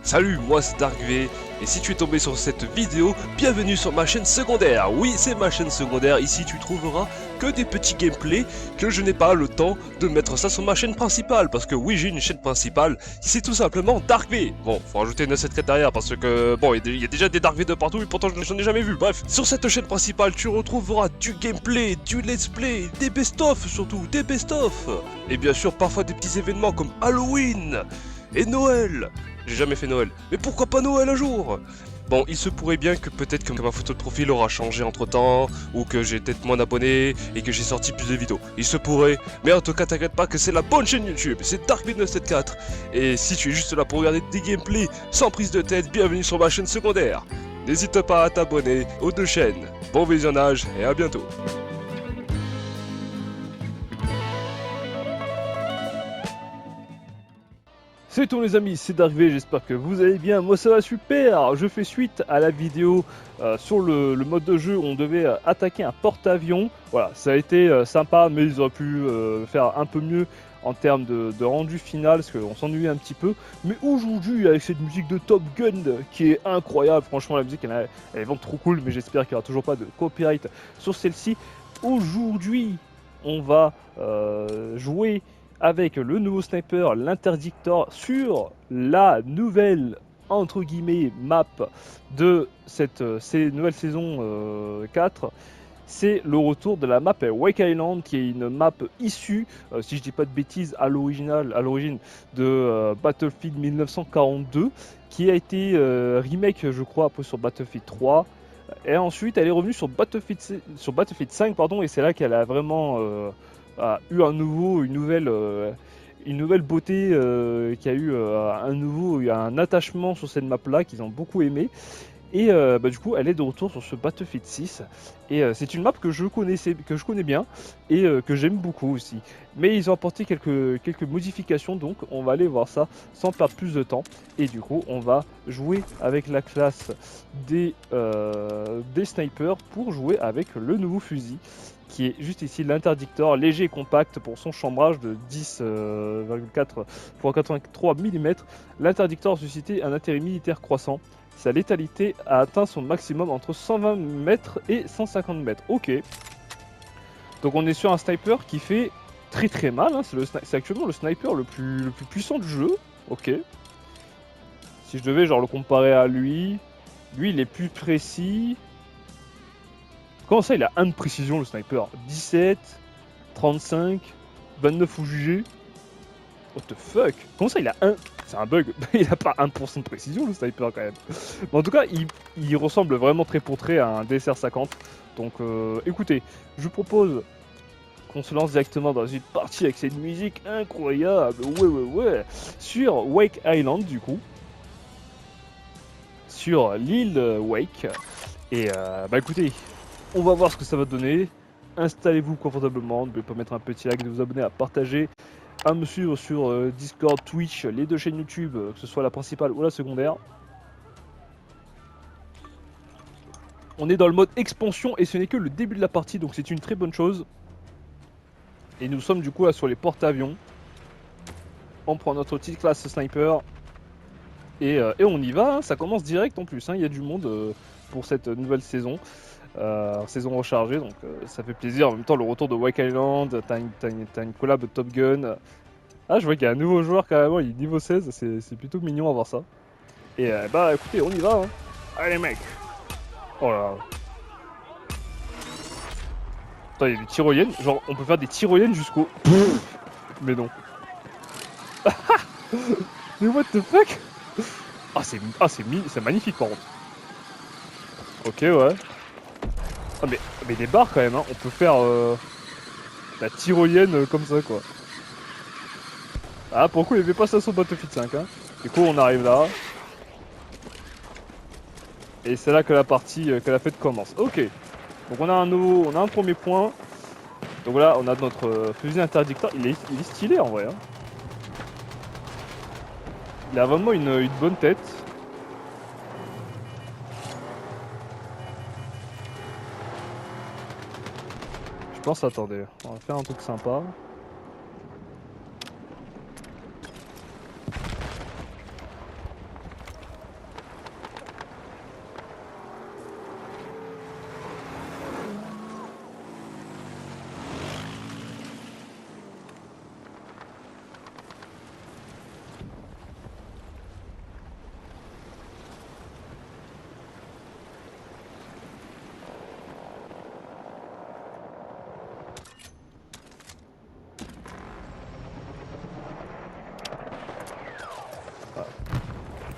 Salut, moi c'est DarkV, et si tu es tombé sur cette vidéo, bienvenue sur ma chaîne secondaire. Oui, c'est ma chaîne secondaire, ici tu trouveras que des petits gameplays que je n'ai pas le temps de mettre ça sur ma chaîne principale. Parce que oui, j'ai une chaîne principale, c'est tout simplement DarkV. Bon, faut rajouter une secrétariat parce que, bon, il y a déjà des DarkV de partout, et pourtant je n'en ai jamais vu. Bref, sur cette chaîne principale, tu retrouveras du gameplay, du let's play, des best-of surtout, des best-of. Et bien sûr, parfois des petits événements comme Halloween et Noël. J'ai jamais fait Noël, mais pourquoi pas Noël un jour? Bon, il se pourrait bien que peut-être que ma photo de profil aura changé entre temps, ou que j'ai peut-être moins d'abonnés, et que j'ai sorti plus de vidéos. Il se pourrait, mais en tout cas t'inquiète pas que c'est la bonne chaîne YouTube, c'est DarkV974. Et si tu es juste là pour regarder des gameplays sans prise de tête, bienvenue sur ma chaîne secondaire. N'hésite pas à t'abonner aux deux chaînes. Bon visionnage et à bientôt. Salut tous les amis, c'est DarkV, j'espère que vous allez bien, moi ça va super. Je fais suite à la vidéo sur le mode de jeu où on devait attaquer un porte-avions. Voilà, ça a été sympa, mais ils auraient pu faire un peu mieux en termes de rendu final, parce qu'on s'ennuyait un petit peu. Mais aujourd'hui, avec cette musique de Top Gun qui est incroyable, franchement la musique elle est vraiment trop cool, mais j'espère qu'il n'y aura toujours pas de copyright sur celle-ci. Aujourd'hui, on va jouer avec le nouveau sniper, l'Interdictor, sur la nouvelle, entre guillemets, map de cette nouvelle saison 4. C'est le retour de la map Wake Island, qui est une map issue, si je dis pas de bêtises, à l'origine de Battlefield 1942, qui a été remake, je crois, après sur Battlefield 3. Et ensuite, elle est revenue sur Battlefield 5, pardon, et c'est là qu'elle a vraiment a eu une nouvelle beauté, qui a eu un attachement sur cette map là qu'ils ont beaucoup aimé. Et du coup elle est de retour sur ce Battlefield 6 et c'est une map que je connais bien et que j'aime beaucoup aussi. Mais ils ont apporté quelques modifications, donc on va aller voir ça sans perdre plus de temps. Et du coup on va jouer avec la classe des snipers pour jouer avec le nouveau fusil qui est juste ici, l'Interdictor, léger et compact pour son chambrage de 10,4 x 83 mm. L'Interdictor a suscité un intérêt militaire croissant. Sa létalité a atteint son maximum entre 120 mètres et 150 mètres. Ok. Donc on est sur un sniper qui fait très très mal. Hein. C'est actuellement le sniper le plus puissant du jeu. Ok. Si je devais genre le comparer à lui il est plus précis. Comment ça, il a 1 de précision le sniper? 17, 35, 29 au jugé. What the fuck? Comment ça, il a 1? C'est un bug. Il a pas 1% de précision le sniper quand même. Mais en tout cas, il ressemble vraiment très pour très à un DSR-50. Donc écoutez, je propose qu'on se lance directement dans une partie avec cette musique incroyable. Ouais. Sur Wake Island du coup. Sur l'île Wake. Et écoutez, on va voir ce que ça va donner. Installez-vous confortablement, n'oubliez pas de mettre un petit like, de vous abonner, à partager, à me suivre sur Discord, Twitch, les deux chaînes YouTube, que ce soit la principale ou la secondaire. On est dans le mode expansion et ce n'est que le début de la partie, donc c'est une très bonne chose. Et nous sommes du coup là sur les porte-avions. On prend notre petite classe sniper. Et on y va, hein. Ça commence direct en plus, hein. Il y a du monde pour cette nouvelle saison. Saison rechargée, donc ça fait plaisir. En même temps, le retour de Wake Island, t'as une collab de Top Gun. Ah, je vois qu'il y a un nouveau joueur carrément, il est niveau 16, c'est plutôt mignon à voir ça. Et écoutez, on y va. Hein. Allez, mec. Oh là là. Attends, il y a des tyroliennes. Genre, on peut faire des tyroliennes jusqu'au. Mais non. Mais what the fuck? C'est magnifique par contre. Ok, ouais. Ah mais des barres quand même, hein. On peut faire la tyrolienne comme ça quoi. Ah pour le coup il n'y avait pas ça sur Battlefield 5 hein. Du coup on arrive là. Et c'est là que la partie, que la fête commence. Ok. Donc on a un premier point. Donc là on a notre fusil interdicteur. Il est stylé en vrai hein. Il a vraiment une bonne tête. Je pense, attendez, on va faire un truc sympa.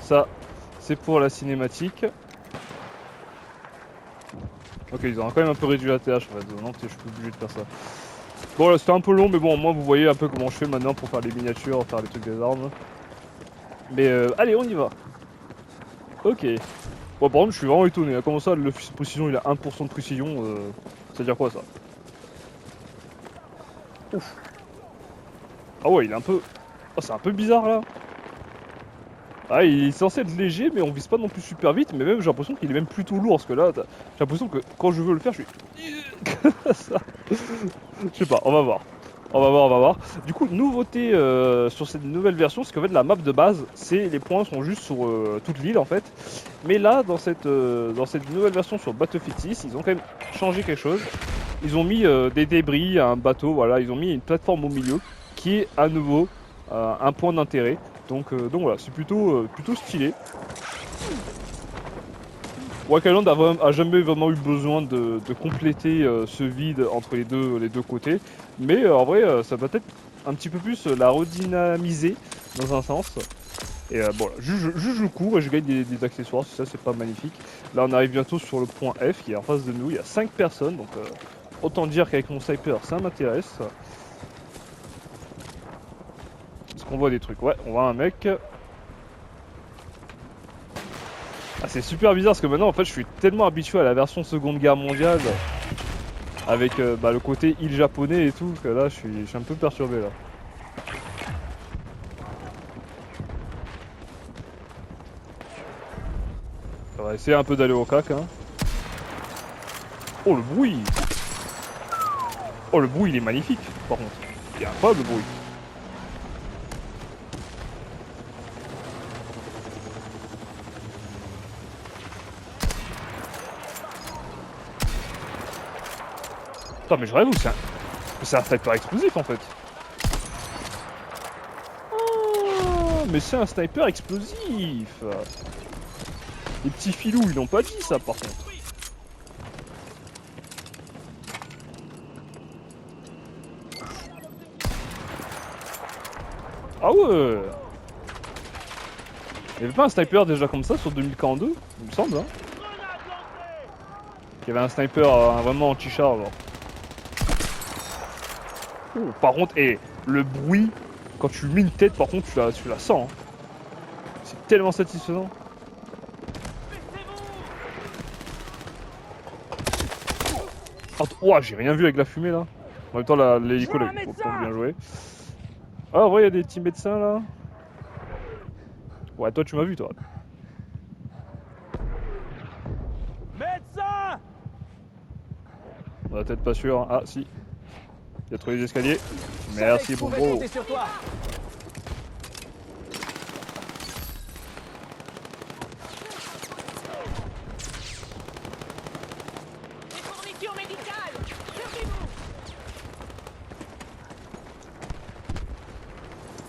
Ça, c'est pour la cinématique. Ok, ils ont quand même un peu réduit la TH en fait. Non, je suis obligé de faire ça. Bon là c'était un peu long mais bon au moins vous voyez un peu comment je fais maintenant pour faire les miniatures, faire les trucs des armes. Mais allez on y va. Ok. Bon par contre je suis vraiment étonné, comment ça le fusil de précision il a 1% de précision, ça veut dire quoi ça? Ouf. Ah ouais il est un peu... Oh c'est un peu bizarre là. Ah il est censé être léger mais on vise pas non plus super vite, mais même j'ai l'impression qu'il est même plutôt lourd parce que là j'ai l'impression que quand je veux le faire je suis... ça. Je sais pas, on va voir. On va voir, on va voir. Du coup, nouveauté sur cette nouvelle version, c'est qu'en fait la map de base, c'est les points sont juste sur toute l'île en fait. Mais là, dans cette nouvelle version sur Battlefield 6, ils ont quand même changé quelque chose. Ils ont mis des débris, un bateau, voilà, ils ont mis une plateforme au milieu qui est à nouveau un point d'intérêt. Donc voilà, c'est plutôt stylé. Wakaland a jamais vraiment eu besoin de compléter ce vide entre les deux côtés, mais en vrai ça va peut-être un petit peu plus la redynamiser dans un sens. Et bon, là, je cours et je gagne des accessoires, ça c'est pas magnifique. Là on arrive bientôt sur le point F qui est en face de nous, il y a 5 personnes, donc autant dire qu'avec mon sniper ça m'intéresse. Est-ce qu'on voit des trucs? Ouais, on voit un mec. Ah, c'est super bizarre parce que maintenant en fait je suis tellement habitué à la version Seconde Guerre mondiale avec le côté île japonais et tout que là je suis un peu perturbé là. On va essayer un peu d'aller au cac hein. Oh le bruit! Oh le bruit il est magnifique par contre. Il y a pas de bruit. Putain mais je rêve ou c'est un sniper explosif en fait. Oh, mais c'est un sniper explosif. Les petits filous ils n'ont pas dit ça par contre. Ah ouais. Il y avait pas un sniper déjà comme ça sur 2042, il me semble hein. Il y avait un sniper vraiment anti-char genre. Oh, par contre, le bruit, quand tu mets une tête, par contre, tu la sens. Hein. C'est tellement satisfaisant. Oh, j'ai rien vu avec la fumée là. En même temps, l'hélico, bien joué. Ah, en vrai, il y a des petits médecins là. Ouais, toi, tu m'as vu, toi. Médecin! On va peut-être pas sûr. Hein. Ah, si. Il a trouvé les escaliers. Merci, bon bro. Sur toi.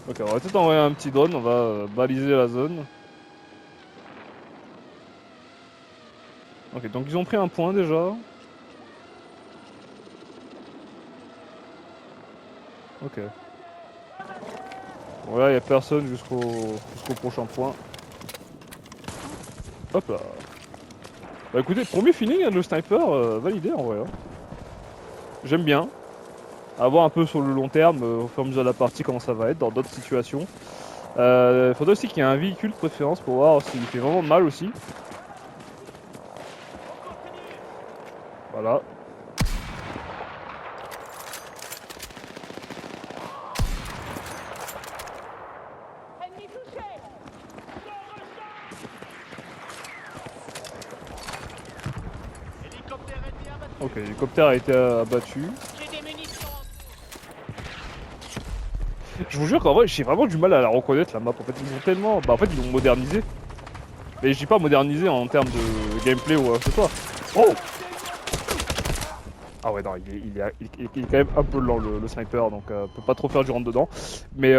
Ok, on va peut-être envoyer un petit drone. On va baliser la zone. Ok, donc ils ont pris un point déjà. Ok. Bon là, il n'y a personne jusqu'au prochain point. Hop là. Bah écoutez, premier feeling, hein, le sniper, validé en vrai. Hein. J'aime bien. À voir un peu sur le long terme, au fur et à mesure de la partie, comment ça va être dans d'autres situations. Faudrait aussi qu'il y ait un véhicule de préférence pour voir s'il fait vraiment mal aussi. Voilà. Ok, l'hélicoptère a été abattu. Je vous jure qu'en vrai, j'ai vraiment du mal à la reconnaître la map. En fait, ils ont tellement. Bah, en fait, ils l'ont modernisé. Mais je dis pas modernisé en termes de gameplay ou ce soit. Oh! Ah ouais, non, il est quand même un peu lent le sniper, donc peut pas trop faire du rentre dedans. Mais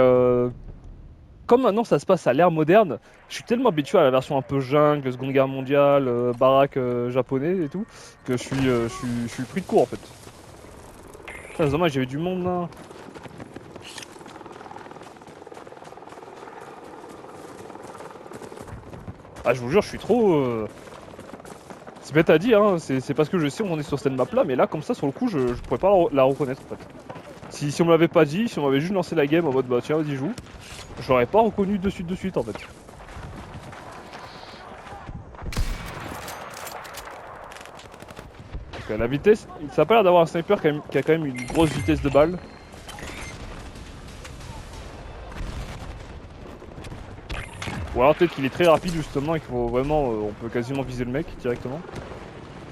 comme maintenant ça se passe à l'ère moderne, je suis tellement habitué à la version un peu jungle, Seconde Guerre mondiale, baraque japonais et tout, que je suis pris de court en fait. C'est dommage, j'avais du monde là. Ah, je vous jure, je suis trop... C'est bête à dire, hein. C'est parce que je sais on est sur cette map là, mais là, comme ça, sur le coup, je pourrais pas la reconnaître en fait. Si on me l'avait pas dit, si on m'avait juste lancé la game en mode bah tiens, vas-y, joue, je l'aurais pas reconnu de suite en fait. Donc, la vitesse, ça a pas l'air d'avoir un sniper qui a quand même une grosse vitesse de balle. Ou alors peut-être qu'il est très rapide justement et qu'il faut vraiment, on peut quasiment viser le mec directement.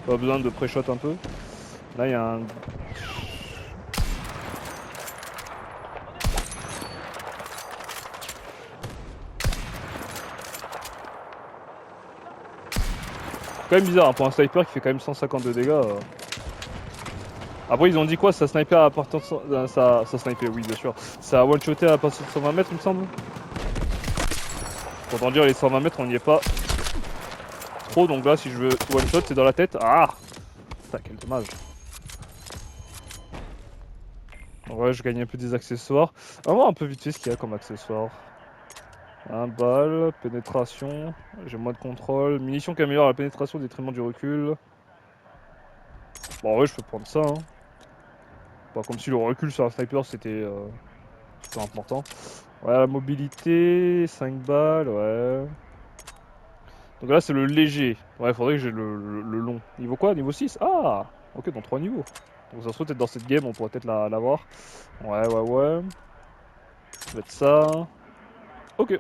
Pas besoin de pré-shot un peu. Là il y a un... C'est quand même bizarre hein, pour un sniper qui fait quand même 150 de dégâts. Après ils ont dit quoi, ça sniper à partir de... ça sniper, oui bien sûr. Ça one-shoté à partir de 120 mètres il me semble. Autant dire les 120 mètres on n'y est pas trop, donc là si je veux one-shot c'est dans la tête. Ah putain quel dommage. Ouais je gagne un peu des accessoires. On va voir un peu vite fait ce qu'il y a comme accessoires. Un balle, pénétration, j'ai moins de contrôle, munitions qui améliorent la pénétration au détriment du recul. Bon ouais je peux prendre ça hein. Pas comme si le recul sur un sniper c'était important. Ouais la mobilité, 5 balles, ouais. Donc là c'est le léger. Ouais faudrait que j'ai le long. Niveau quoi? Niveau 6? Ah ok dans 3 niveaux. Donc ça se trouve peut-être dans cette game on pourrait peut-être l'avoir. Ouais. Je vais mettre ça. Ok.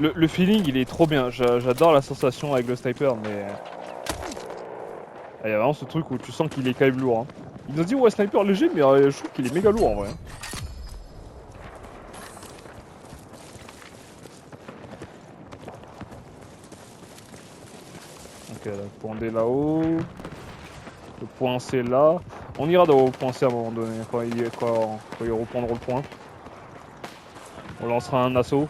Le feeling il est trop bien, j'adore la sensation avec le sniper mais... Il y a vraiment ce truc où tu sens qu'il est quand même lourd. Hein. Il nous dit ouais sniper léger mais je trouve qu'il est méga lourd en vrai. Ok le point D là-haut. Le point C là. On ira au point C à un moment donné quand ils reprendront le point. On lancera un assaut.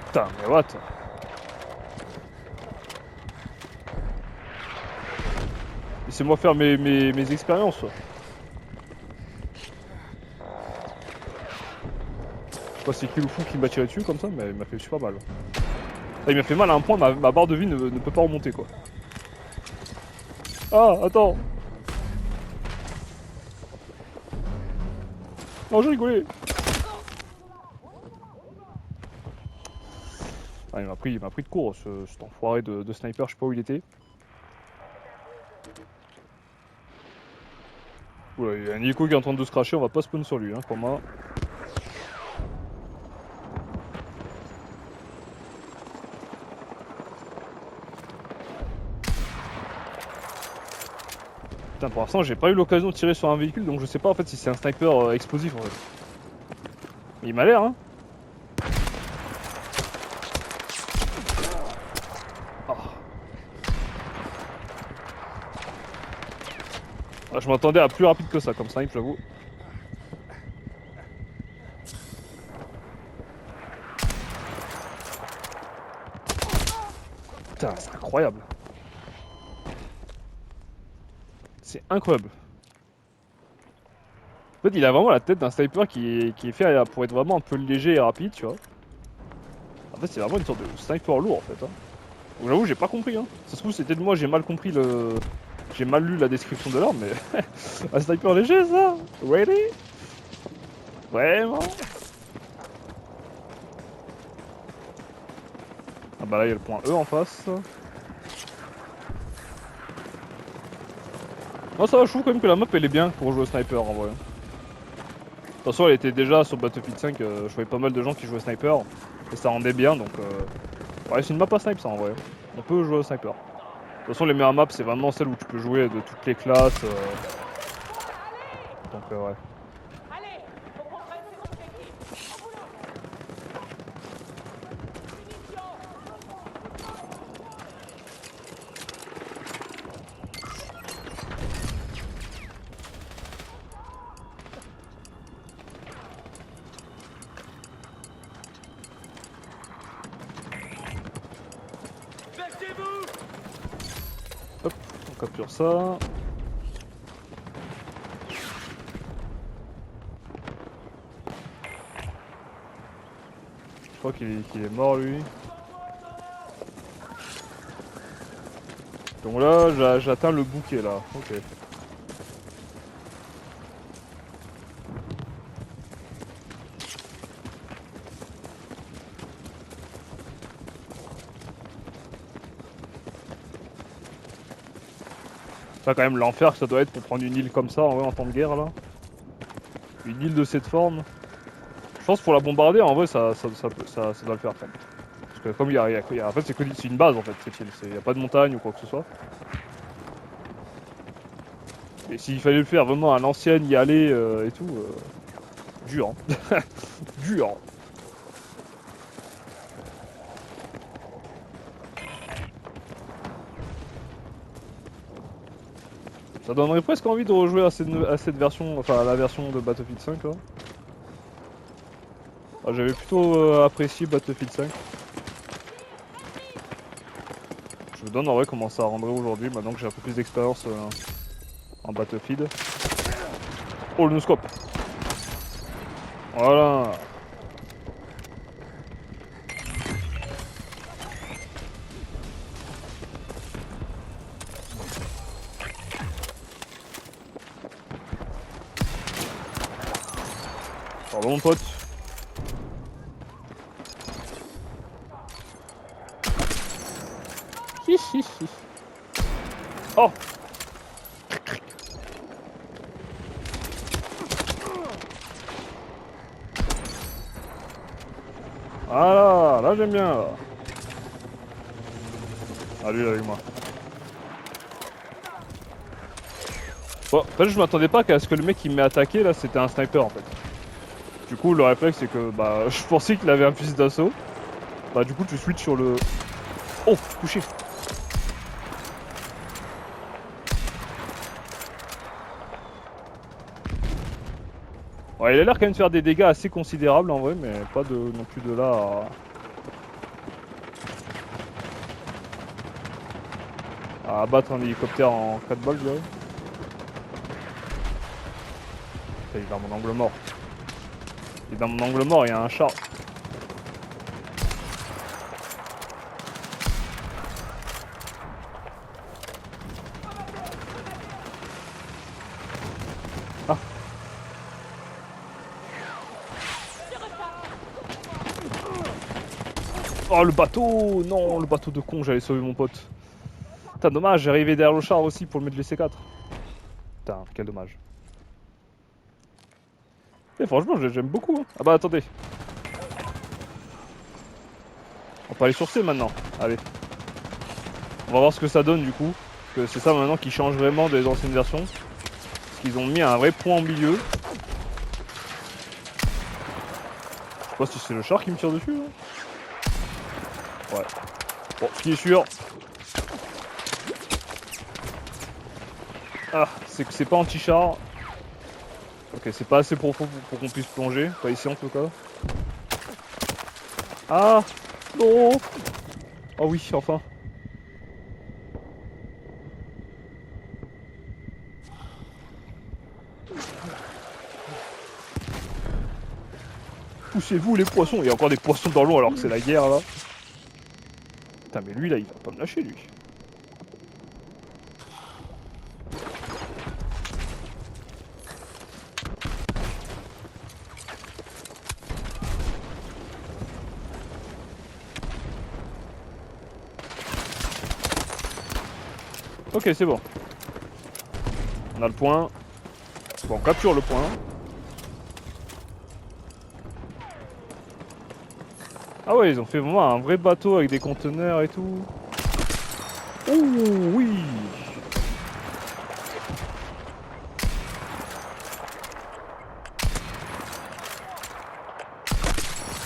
Putain, mais what? Laissez-moi faire mes expériences. Je sais pas si c'est qui le fou qui m'a tiré dessus comme ça, mais il m'a fait super mal. Ah, il m'a fait mal à un point, ma barre de vie ne peut pas remonter quoi. Ah, attends. Non, j'ai rigolé. Ah, il m'a pris de court, cet enfoiré de sniper, je sais pas où il était. Oula, il y a un hélico qui est en train de se cracher, on va pas spawn sur lui, hein, pour moi. Putain, pour l'instant, j'ai pas eu l'occasion de tirer sur un véhicule, donc je sais pas en fait si c'est un sniper explosif en fait. Mais il m'a l'air, hein. Ah, je m'attendais à plus rapide que ça comme snipe, j'avoue. Putain, c'est incroyable. C'est incroyable. En fait, il a vraiment la tête d'un sniper qui est fait pour être vraiment un peu léger et rapide, tu vois. En fait, c'est vraiment une sorte de sniper lourd en fait. Hein. Donc j'avoue, j'ai pas compris. Hein. Ça se trouve, c'était de moi, j'ai mal compris le. J'ai mal lu la description de l'arme, mais. Un sniper léger, ça? Really? Vraiment? Ah bah là, il y a le point E en face. Moi, ça va, je trouve quand même que la map elle est bien pour jouer au sniper en vrai. De toute façon, elle était déjà sur Battlefield 5, je voyais pas mal de gens qui jouaient au sniper et ça rendait bien donc. Ouais, c'est une map à snipe ça en vrai. On peut jouer au sniper. toute façon, les meilleures maps, c'est vraiment celles où tu peux jouer de toutes les classes. Donc, ouais. Hop, on capture ça. Je crois qu'il est mort lui. Donc là, j'atteins le bouquet là. Ok. Ça quand même l'enfer que ça doit être pour prendre une île comme ça en vrai en temps de guerre là. Une île de cette forme. Je pense pour la bombarder en vrai ça doit le faire quand même. Parce que comme en fait c'est une base en fait cette île, il n'y a pas de montagne ou quoi que ce soit. Et s'il fallait le faire vraiment à l'ancienne, y aller et tout, dur. Hein. Dur. Ça donnerait presque envie de rejouer à cette version, enfin à la version de Battlefield 5 là. Ah, j'avais plutôt apprécié Battlefield 5. Je me donne en vrai comment ça rendrait aujourd'hui, maintenant que j'ai un peu plus d'expérience en Battlefield. Oh le no-scope. Voilà. Pardon mon pote. Oh. Voilà, là j'aime bien là. Ah lui avec moi. Bon, en fait je m'attendais pas qu'à ce que le mec qui m'ait attaqué là c'était un sniper en fait. Du coup le réflexe c'est que bah je pensais qu'il avait un fusil d'assaut. Bah du coup tu switches sur le... Oh, touché. Ouais, il a l'air quand même de faire des dégâts assez considérables en vrai, mais pas non plus de là à abattre un hélicoptère en 4 balles, je dirais. Il est dans mon angle mort. Il est dans mon angle mort, il y a un char. Ah. Oh le bateau! Non, le bateau de con, j'allais sauver mon pote. Putain, dommage, j'ai arrivé derrière le char aussi pour le mettre les C4. Putain, quel dommage. Et franchement, j'aime beaucoup. Hein. Ah bah attendez. On peut aller sur C maintenant. Allez. On va voir ce que ça donne du coup. Parce que c'est ça maintenant qui change vraiment des anciennes versions. Parce qu'ils ont mis un vrai point au milieu. Je sais pas si c'est le char qui me tire dessus. Hein. Ouais. Bon, ce qui est sûr. Ah, c'est que c'est pas anti-char. Ok, c'est pas assez profond pour qu'on puisse plonger. Pas ici en tout cas. Ah non. Oh oui, enfin. Poussez-vous les poissons. Il y a encore des poissons dans l'eau alors que c'est la guerre là. Putain mais lui là il va pas me lâcher lui. Ok c'est bon. On a le point. Bon, on capture le point. Ah ouais ils ont fait vraiment un vrai bateau avec des conteneurs et tout. Oh oui.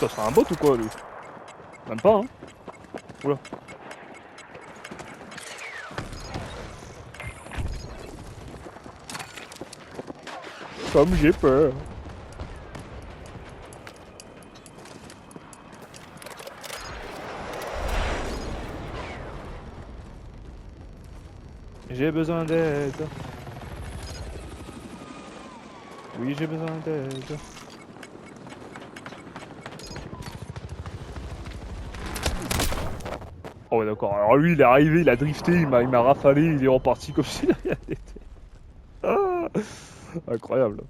Ça c'est un bot ou quoi lui? Même pas hein. Oula. Comme j'ai peur. J'ai besoin d'aide. Oui, j'ai besoin d'aide. Oh ouais d'accord, alors lui il est arrivé, il a drifté, il m'a rafalé, il est reparti comme si rien n'était. Ah, incroyable.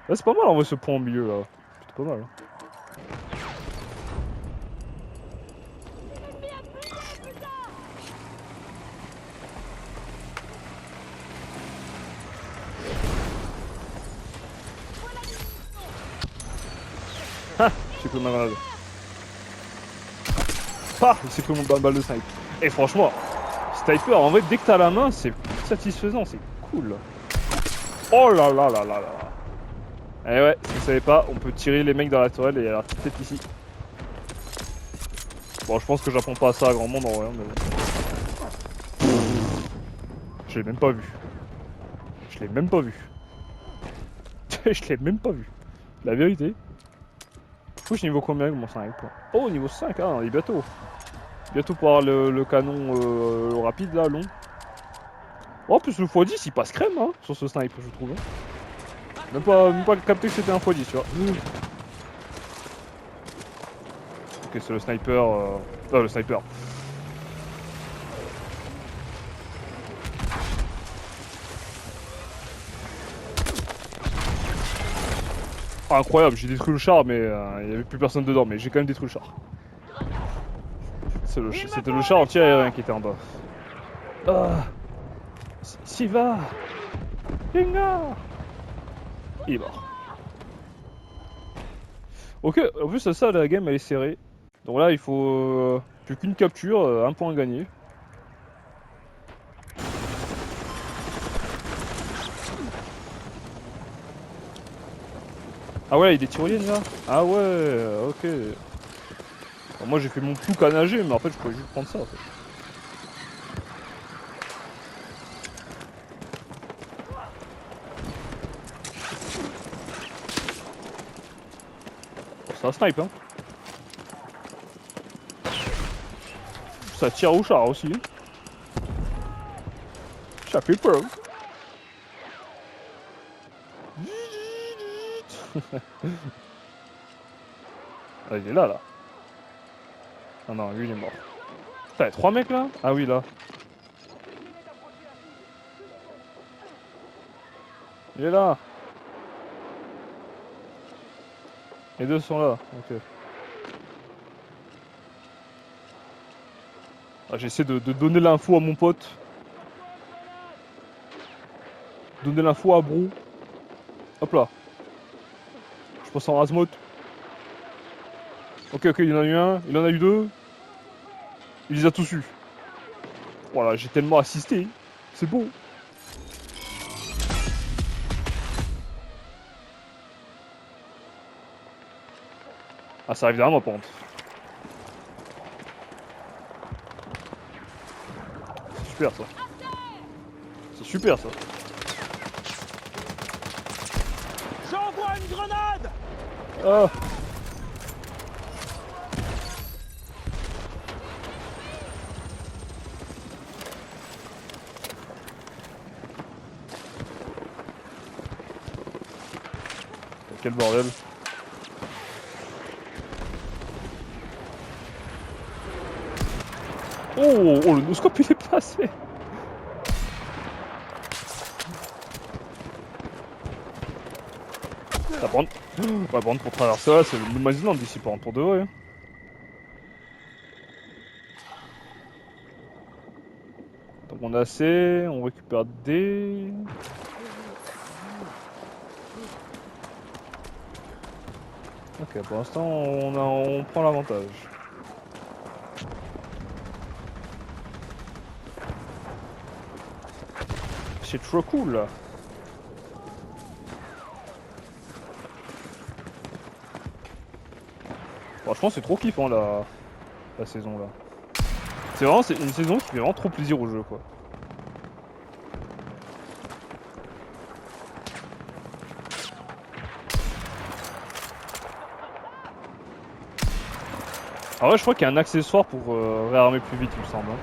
Ouais, c'est pas mal en vrai ce point au milieu là. C'est pas mal. Hein. Ah, j'ai pris ma grenade. Ah, il s'est pris mon balle de snipe. Et franchement, sniper en vrai dès que t'as la main c'est satisfaisant, c'est cool. Oh là là là là là. Eh ouais, si vous savez pas, on peut tirer les mecs dans la toile et alors peut-être ici. Bon, je pense que j'apprends pas ça à grand monde en vrai, mais... Je l'ai même pas vu. Je l'ai même pas vu. Je l'ai même pas vu. La vérité. Du coup, je niveau combien avec mon 5 points? Oh, niveau 5, ah, on est bientôt. Bientôt pour avoir le canon rapide là, long. Oh, en plus le x10 il passe crème hein, sur ce snipe, je trouve. Hein. Même pas capté que c'était un x10, tu vois. Ok, c'est le sniper. Le sniper. Ah, incroyable, j'ai détruit le char, mais il n'y avait plus personne dedans, mais j'ai quand même détruit le char. C'était le char anti-aérien qui était en bas. Ah, Siva, Venga. Il est mort. Ok, en plus ça, la game elle est serrée. Donc là il faut plus qu'une capture, un point gagné. Ah ouais, il y a des tyroliennes là. Ah ouais, ok. Alors moi j'ai fait mon plouc à nager, mais en fait je pouvais juste prendre ça en fait. Bon, c'est un snipe hein. Ça tire au char aussi. Ça fait peur. Ah, il est là. Ah non, lui il est mort. Putain, y'a 3 mecs là? Ah oui, là. Il est là. Les deux sont là, ok. Ah, j'essaie de donner l'info à mon pote. Donner l'info à Brou. Hop là. Je passe en Razmot. Ok, il y en a eu un, il en a eu deux. Il les a tous eus. Voilà, j'ai tellement assisté. C'est beau. Ah, ça arrive derrière moi, par contre. C'est super, ça. C'est super, ça. J'envoie une grenade! Ah. Quel bordel. Oh, le noscope il est passé. Ça prend... Ouais, par contre, pour traverser là, c'est le Maziland d'ici, par contre, pour de vrai. Hein. Donc on a assez, on récupère des... Ok, pour l'instant, on prend l'avantage. c'est trop cool. Franchement, c'est trop kiffant la saison là. C'est vraiment une saison qui fait vraiment trop plaisir au jeu quoi. Ah ouais, je crois qu'il y a un accessoire pour réarmer plus vite, il me semble. Hein.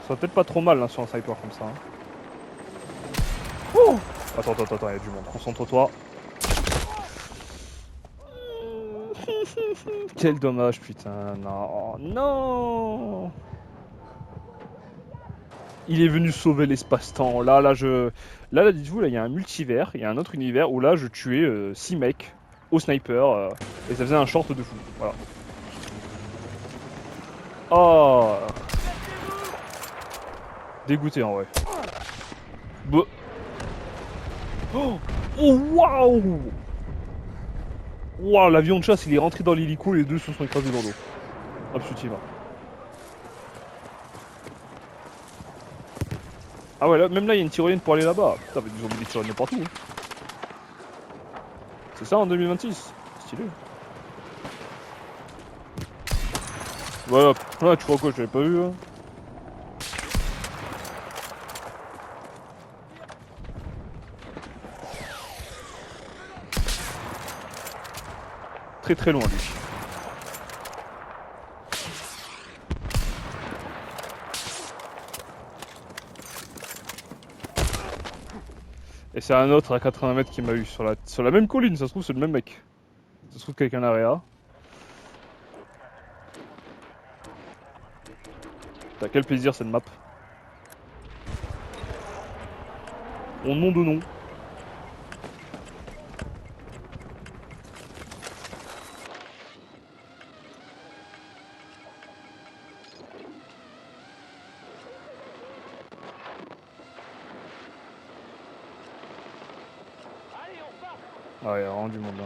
Ça serait peut-être pas trop mal hein, sur un sniper comme ça. Hein. Oh attends, il y a du monde. Concentre-toi. Quel dommage, putain. Non, oh, non. Il est venu sauver l'espace-temps. Là, dites-vous, là, il y a un multivers, il y a un autre univers où là, je tuais 6 mecs au sniper et ça faisait un short de fou. Voilà. Oh. Dégoûté en vrai. Bah. Oh, waouh! Waouh, l'avion de chasse il est rentré dans l'hélico et les deux se sont écrasés dans l'eau. Absolument. Ah ouais, là, même là il y a une tyrolienne pour aller là-bas. Putain, mais ils ont mis des tyroliennes partout. Hein. C'est ça en 2026. Stylé. Voilà, ah, tu crois quoi, je l'avais pas vu hein. Très très loin lui. Et c'est un autre à 80 mètres qui m'a eu sur la même colline, ça se trouve c'est le même mec. Ça se trouve quelqu'un area. T'as quel plaisir cette map. Au nom de nom. Ah ouais, il y a vraiment du monde là.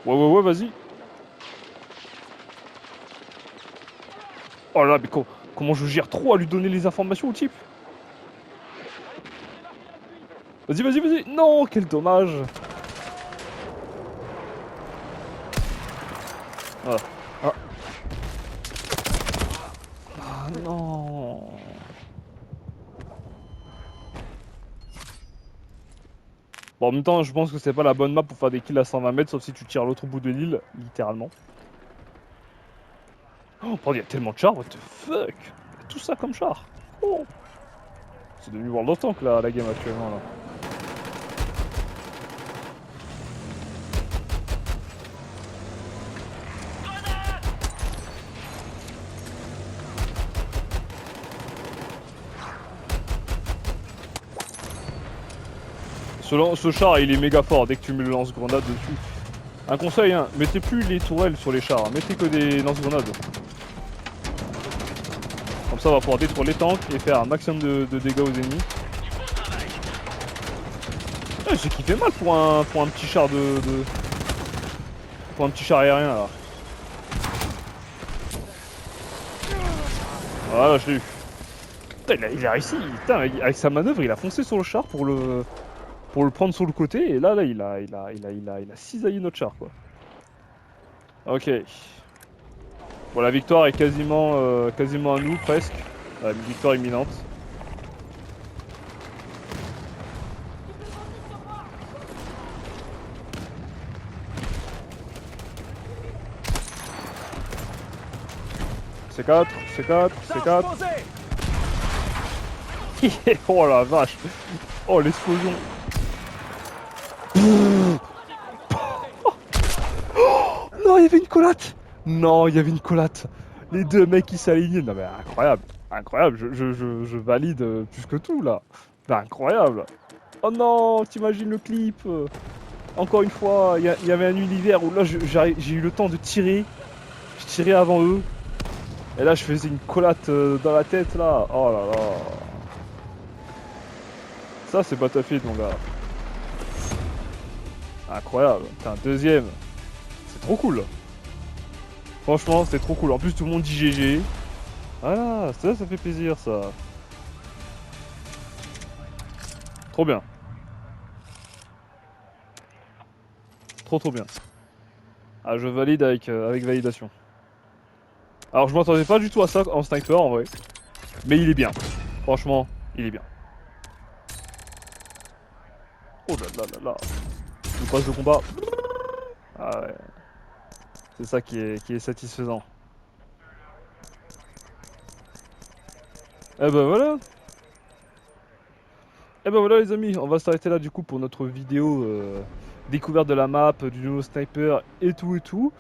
Ouais, vas-y. Oh là, mais comment je gère trop à lui donner les informations au type. Vas-y. Non, quel dommage. Voilà. Ah non. Bon, en même temps, je pense que c'est pas la bonne map pour faire des kills à 120 mètres, sauf si tu tires l'autre bout de l'île, littéralement. Oh, il y a tellement de chars, what the fuck. Tout ça comme char. Oh. C'est devenu World of Tanks là, la game actuellement là. Ce char il est méga fort dès que tu mets le lance-grenade dessus. Un conseil hein, mettez plus les tourelles sur les chars, mettez que des lance-grenades. Comme ça on va pouvoir détruire les tanks et faire un maximum de dégâts aux ennemis. Ouais, c'est qui fait mal pour un petit char pour un petit char aérien là. Voilà, je l'ai eu. Putain, il a réussi. Putain, avec sa manœuvre, il a foncé sur le char pour le prendre sur le côté. Et là, il a cisaillé notre char, quoi. Ok. Bon, la victoire est quasiment à nous, presque. Une victoire imminente. C4. Oh la vache. Oh l'explosion. Non, il y avait une collate. Non, il y avait une collate. Les deux mecs qui s'alignaient. Non mais incroyable, je valide plus que tout là. Ben, incroyable. Oh non, t'imagines le clip. Encore une fois, il y avait un univers où là j'ai eu le temps de tirer. Je tirais avant eux. Et là je faisais une collate dans la tête là. Oh là là. Ça c'est Battlefield mon gars. Incroyable. T'es un deuxième. C'est trop cool. Franchement c'était trop cool. En plus tout le monde dit GG. Voilà, ça fait plaisir ça. Trop bien. Trop bien. Ah je valide avec validation. Alors je m'attendais pas du tout à ça en sniper en vrai. Mais il est bien. Franchement, il est bien. Oh là là là là. Je passe de combat. Ah ouais. C'est ça qui est satisfaisant. Eh ben voilà. Eh ben voilà les amis, on va s'arrêter là du coup pour notre vidéo découverte de la map, du nouveau sniper et tout.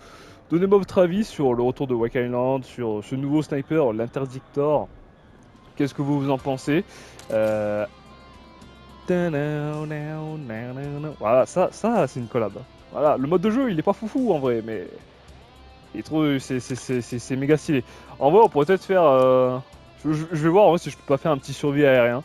Donnez-moi votre avis sur le retour de Wake Island, sur ce nouveau sniper, l'Interdictor. Qu'est-ce que vous en pensez Voilà, ça c'est une collab. Voilà, le mode de jeu il est pas foufou en vrai, mais il est trop, c'est méga stylé. En vrai, on pourrait peut-être faire, je vais voir en vrai si je peux pas faire un petit survie aérien,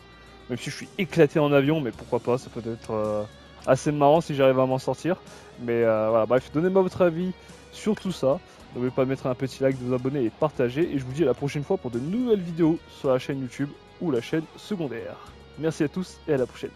même si je suis éclaté en avion, mais pourquoi pas, ça peut être assez marrant si j'arrive à m'en sortir. Mais voilà, bref, donnez-moi votre avis sur tout ça. N'oubliez pas de mettre un petit like, de vous abonner et de partager. Et je vous dis à la prochaine fois pour de nouvelles vidéos sur la chaîne YouTube ou la chaîne secondaire. Merci à tous et à la prochaine.